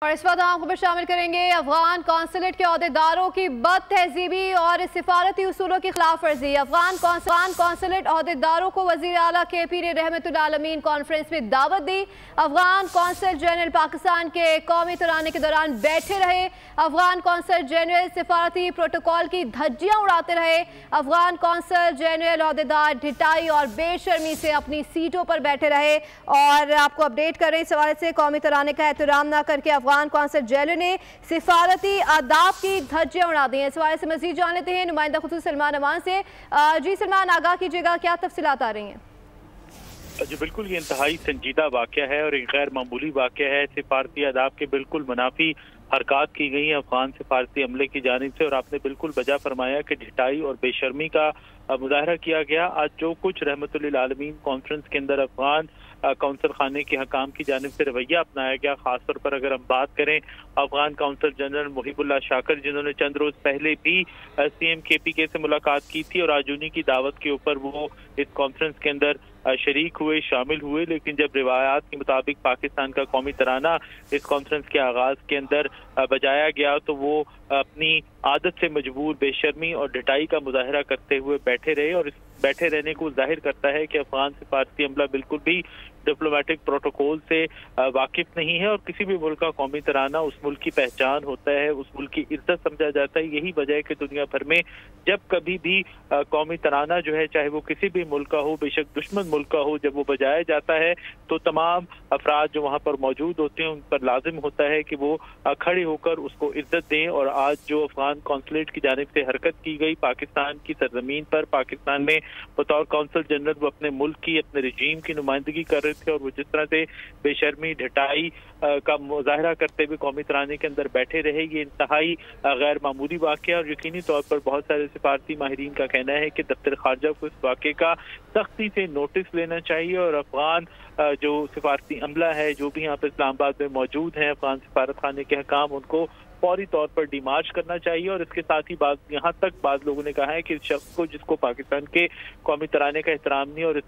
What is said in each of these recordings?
और इस वक्त हम खबर शामिल करेंगे अफगान कौंसलेट के अहदेदारों की बद तहजीबी और सिफारती उसूलों की खिलाफ वर्जी। अफगान कौंसलेट अहदेदारों को वज़ीर आला KP ने रहमतुल आलमीन कॉन्फ्रेंस में दावत दी। अफगान कौंसल जनरल पाकिस्तान के कौमी तराने के दौरान बैठे रहे। अफगान कौंसल जनरल सिफारती प्रोटोकॉल की धज्जियां उड़ाते रहे। अफगान कौंसल जनरल अहदेदार ढिटाई और बेशर्मी से अपनी सीटों पर बैठे रहे। और आपको अपडेट कर रहे इस हवाले से कौमी तराने का एहतराम न करके अफगान कौंसल जनरल ने सिफारती आदाब की धज्जियां उड़ा दी हैं। इस हवाले से मजीद जान लेते हैं नुमाइंदा खुसूस सलमान अमान से। जी सलमान, आगाह कीजिएगा, क्या तफसीलात आ रही हैं? जी बिल्कुल, ये इंतहाई संजीदा वाक़या है और एक गैर मामूली वाक़या है। सिफारती आदाब के बिल्कुल मुनाफी हरकत की गई है अफगान सिफारती अमले की जानिब से। और आपने बिल्कुल वजह फरमाया कि ढिटाई और बेशर्मी का मुजाहरा किया गया। आज जो कुछ रहमतुल्लिल आलमीन कॉन्फ्रेंस के अंदर अफगान कौंसल खाने के हकाम की जानिब से रवैया अपनाया गया, खासतौर पर अगर हम बात करें अफगान कौंसल जनरल मुहिबुल्लाह शाकर, जिन्होंने चंद रोज पहले भी CM KPK से मुलाकात की थी और आज उन्हीं की दावत के ऊपर वो इस कॉन्फ्रेंस के अंदर शरीक हुए, शामिल हुए। लेकिन जब रिवायात के मुताबिक पाकिस्तान का कौमी तराना इस कॉन्फ्रेंस के आगाज के अंदर बजाया गया तो वो अपनी आदत से मजबूर बेशर्मी और ढिटाई का मुजाहरा करते हुए बैठे रहे। और इस बैठे रहने को जाहिर करता है कि अफगान सिफारती अमला बिल्कुल भी डिप्लोमेटिक प्रोटोकॉल से वाकिफ नहीं है। और किसी भी मुल्क का कौमी तराना उस मुल्क की पहचान होता है, उस मुल्क की इज्जत समझा जाता है। यही वजह है कि दुनिया भर में जब कभी भी कौमी तराना जो है, चाहे वो किसी भी मुल्क का हो, बेशक दुश्मन मुल्क का हो, जब वो बजाया जाता है तो तमाम अफराद जो वहाँ पर मौजूद होते हैं उन पर लाजिम होता है कि वो खड़े होकर उसको इज्जत दें। और आज जो अफगान कौंसलेट की जानिब से हरकत की गई पाकिस्तान की सरजमीन पर, पाकिस्तान में बतौर कौंसल जनरल वो अपने मुल्क की, अपने रजीम की नुमाइंदगी कर रहे थे और वो जिस तरह से बेशर्मी ढिटाई का मुजाहरा करते हुए कौमी तराने के अंदर बैठे रहे, ये इंतहाई गैर मामूली वाक़या। और यकीनी तौर पर बहुत सारे सिफारती माहिरीन का कहना है कि दफ्तर खारजा को इस वाक़े का सख्ती से नोटिस लेना चाहिए और अफगान जो सिफारती अमला है, जो भी यहाँ पर इस्लामाबाद में मौजूद हैं अफगान सिफारत खाने के हकाम, उनको फौरी तौर पर डिमार्च करना चाहिए। और इसके साथ ही यहाँ तक बाद लोगों ने कहा है कि इस शख्स को, जिसको पाकिस्तान के कौमी तराने का एहतराम नहीं और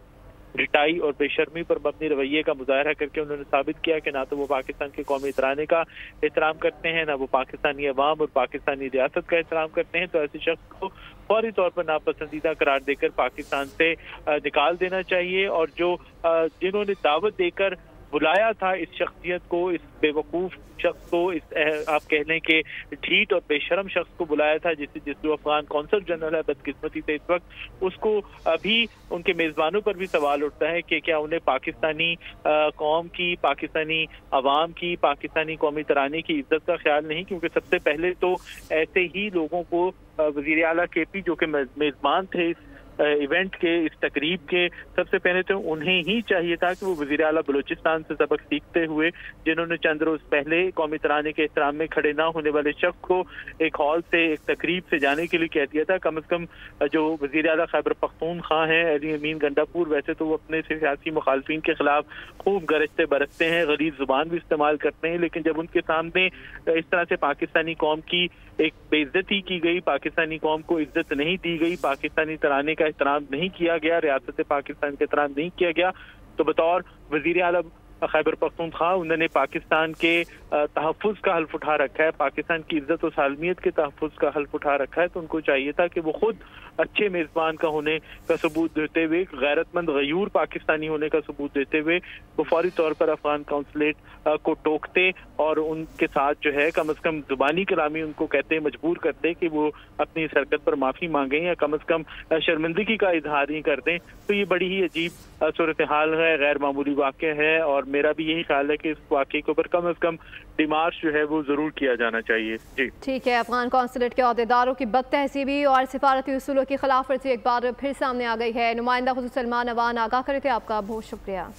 ढिटाई और बेशर्मी पर मबनी रवैये का मुजाहरा करके उन्होंने साबित किया कि ना तो वो पाकिस्तान के कौमी तराने का एहतराम करते हैं, ना वो पाकिस्तानी अवाम और पाकिस्तानी रियासत का एहतराम करते हैं, तो ऐसे शख्स को फौरी तौर पर नापसंदीदा करार देकर पाकिस्तान से निकाल देना चाहिए। और जो जिन्होंने दावत देकर बुलाया था इस शख्सियत को, इस बेवकूफ शख्स को, इस आप कह लें कि ढीठ और बेशरम शख्स को बुलाया था, जिस जो अफगान कौंसल जनरल है, बदकिस्मती से इस वक्त उसको अभी उनके मेज़बानों पर भी सवाल उठता है कि क्या उन्हें पाकिस्तानी कौम की, पाकिस्तानी अवाम की, पाकिस्तानी कौमी तराने की इज्जत का ख्याल नहीं। क्योंकि सबसे पहले तो ऐसे ही लोगों को वज़ीर आला KP जो कि मेज़बान थे इस इवेंट के, इस तकरीब के, सबसे पहले तो उन्हें ही चाहिए था कि वो वज़ीर आला बलूचिस्तान से सबक सीखते हुए, जिन्होंने चंद रोज पहले कौमी तराने के एहतराम में खड़े ना होने वाले शख्स को एक हॉल से, एक तकरीब से जाने के लिए कह दिया था। कम से कम जो वज़ीर आला खैबर पख्तूनख्वा हैं अली अमीन गंडापुर, वैसे तो वो अपने सियासी मुखालफिन के खिलाफ खूब गरजते बरसते हैं, गलीज़ जुबान भी इस्तेमाल करते हैं, लेकिन जब उनके सामने इस तरह से पाकिस्तानी कौम की एक बेइज्जती की गई, पाकिस्तानी कौम को इज्जत नहीं दी गई, पाकिस्तानी तराने का एहतराम नहीं किया गया, रियासत पाकिस्तान का एहतराम नहीं किया गया, तो बतौर वज़ीर आला खैबर पख्तूनख्वा उन्होंने पाकिस्तान के तहफ़्फ़ुज़ का हल्फ उठा रखा है, पाकिस्तान की इज्जत और सालमियत के तहफ़्फ़ुज़ का हल्फ उठा रखा है। तो उनको चाहिए था कि वो खुद अच्छे मेज़बान का होने का सबूत देते हुए, गैरतमंद गयूर पाकिस्तानी होने का सबूत देते हुए वो फौरी तौर पर अफगान कौंसलेट को टोकते और उनके साथ जो है कम से कम जुबानी कलामी उनको कहते, मजबूर करते कि वो अपनी इस हरकत पर माफ़ी मांगें या कम से कम शर्मिंदगी का इजहार ही कर दें। तो ये बड़ी ही अजीब सूरत हाल है, गैर मामूली वाक़या है। और मेरा भी यही ख्याल है कि इस वाक़े के ऊपर कम से कम डिमार्च जो है वो जरूर किया जाना चाहिए। जी ठीक है। अफगान कौंसलेट के अहदेदारों की बद तहजीबी और सिफारती उसूलों की खिलाफ वर्जी एक बार फिर सामने आ गई है। नुमाइंदा खुसूस सलमान अवान आगाह करे थे, आपका बहुत शुक्रिया।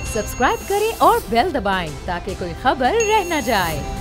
सब्सक्राइब करें और बेल दबाएं ताकि कोई खबर रह न जाए।